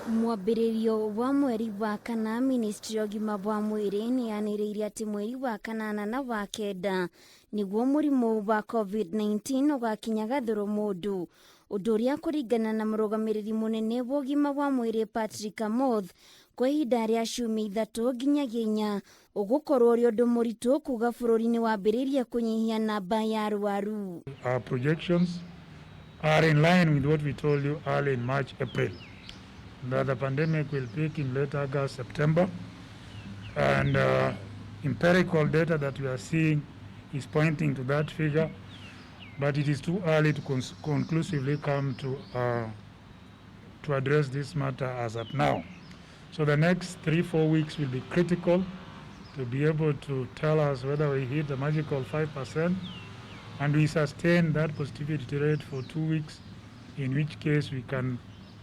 Mwambĩrĩrio wa mweri wa kana, Ministry ya Ũgima wa Mwĩrĩ nĩ yanĩrĩire atĩ mweri wa kanana na wa kenda nĩguo mũrimũ wa COVID-19 ũgakinya gathũrũ mũndũ, ũndũ ũrĩa kũringana na mũrũgamĩrĩri mũnene wa ũgima wa mwĩrĩ Patrick Amoth kwa ihinda rĩa ciumia 3 nginyagia 4 ũgũkorwo ũrĩ ũndũ mũritũ kuga bũrũri-inĩ wambĩrĩria kũnyihia namba ya arwaru. Our projections are in line with what we told you early in March, April, that the pandemic will peak in late August, September, and empirical data that we are seeing is pointing to that figure, but it is too early to conclusively come to address this matter as at now. So the next 3-4 weeks will be critical to be able to tell us whether we hit the magical 5% and we sustain that positivity rate for 2 weeks, in which case we can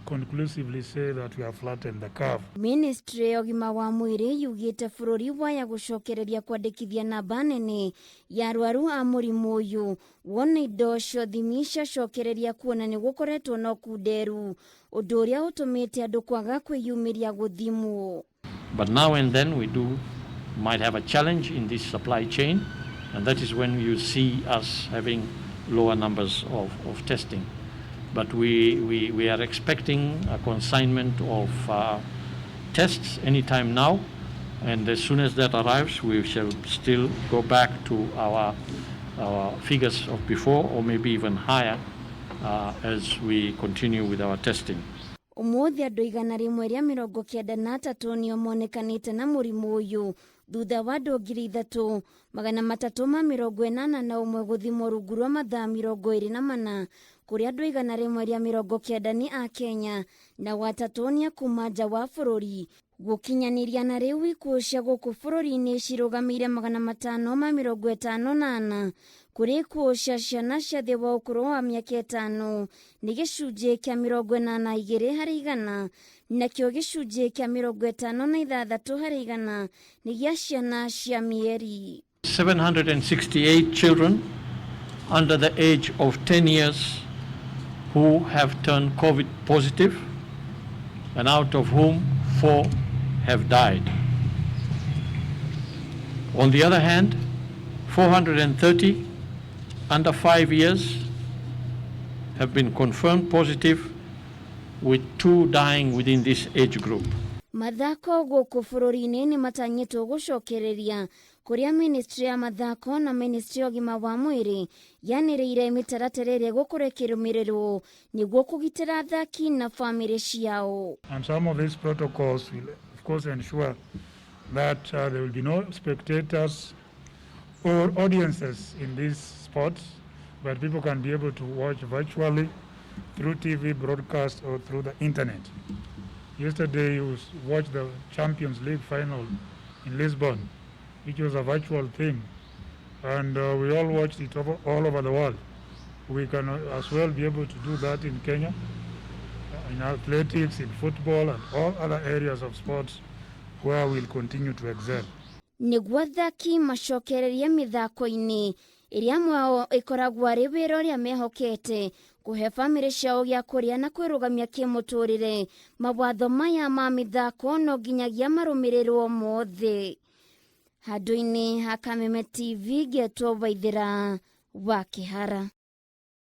conclusively say that we have flattened the curve. Ministry ya Ũgima wa Mwĩrĩ yugĩte bũrũri waya gũcokereria kwandĩkithia namba nene ya arwaru a mũrimũ ũyũ, wona indo cia ũthimi ciacokereria kuona nĩ gũkoretwo na ũkunderu, ũndũ ũrĩa ũtũmĩte andũ kwaga kwĩyumĩria gũthimwo. But now and then we might have a challenge in this supply chain, and that is when you see us having lower numbers of testing. But we are expecting a consignment of tests anytime now, and as soon as that arrives, we shall still go back to our figures of before, or maybe even higher, as we continue with our testing. Ũmũthĩ andũ 193 nĩo monekanĩte na mũrimũ ũyũ thutha wa andũ 3,381 gũthimwo rungu rwa mathaa 24 kũrĩa andũ 190 nĩ a Kenya na watatũ nĩ a kuma nja wa bũrũri. Gũkinyanĩria na rĩu ikuũ cia gũkũ bũrũri-inĩ cirũgamĩire 554 kũrĩ ikuũ cia ciana cia thĩ wa ũkũrũ wa mĩaka 5 nĩ gĩcunjĩ kĩa 82 harĩ igana, nakĩo gĩcunjĩ kĩa 56 harĩ igana nĩ gĩa ciana cia mĩeri. 768 children under the age of 10 years who have turned COVID positive, and out of whom 4 have died. On the other hand, 430 under 5 years have been confirmed positive, with 2 dying within this age group. Mathako gũkũ bũrũri-inĩ nĩ matanyĩtwo gũcokereria kũrĩa Ministry ya Mathako na Ministry ya Ũgima wa Mwĩrĩ yanĩrĩire mĩtaratara ĩrĩa gũkorwo ĩkĩrũmĩrĩrwo nĩguo kũgitĩra athaki na famĩrĩ ciao. And some of these protocols will of course ensure that there will be no spectators or audiences in these sports, but people can be able to watch virtually through TV broadcast or through the internet. Yesterday you watched the Champions League final in Lisbon, which was a virtual thing, and we all watched it all over the world. We can as well be able to do that in Kenya, in athletics, in football, and all other areas of sports where we'll continue to excel. Nĩguo athaki macokererie mĩthako-inĩ ĩrĩa mwao ĩkoragwo arĩ wĩra ũrĩa mehokete kũhe famĩrĩ ciao gĩa kũrĩa na kwĩrũgamia kĩmũtũrĩre, mawatho maya ma mĩthako no nginyagia marũmĩrĩrwo mothe. Handũ-inĩ ha Kameme TV, Getwo Waithĩra wa Kĩhara.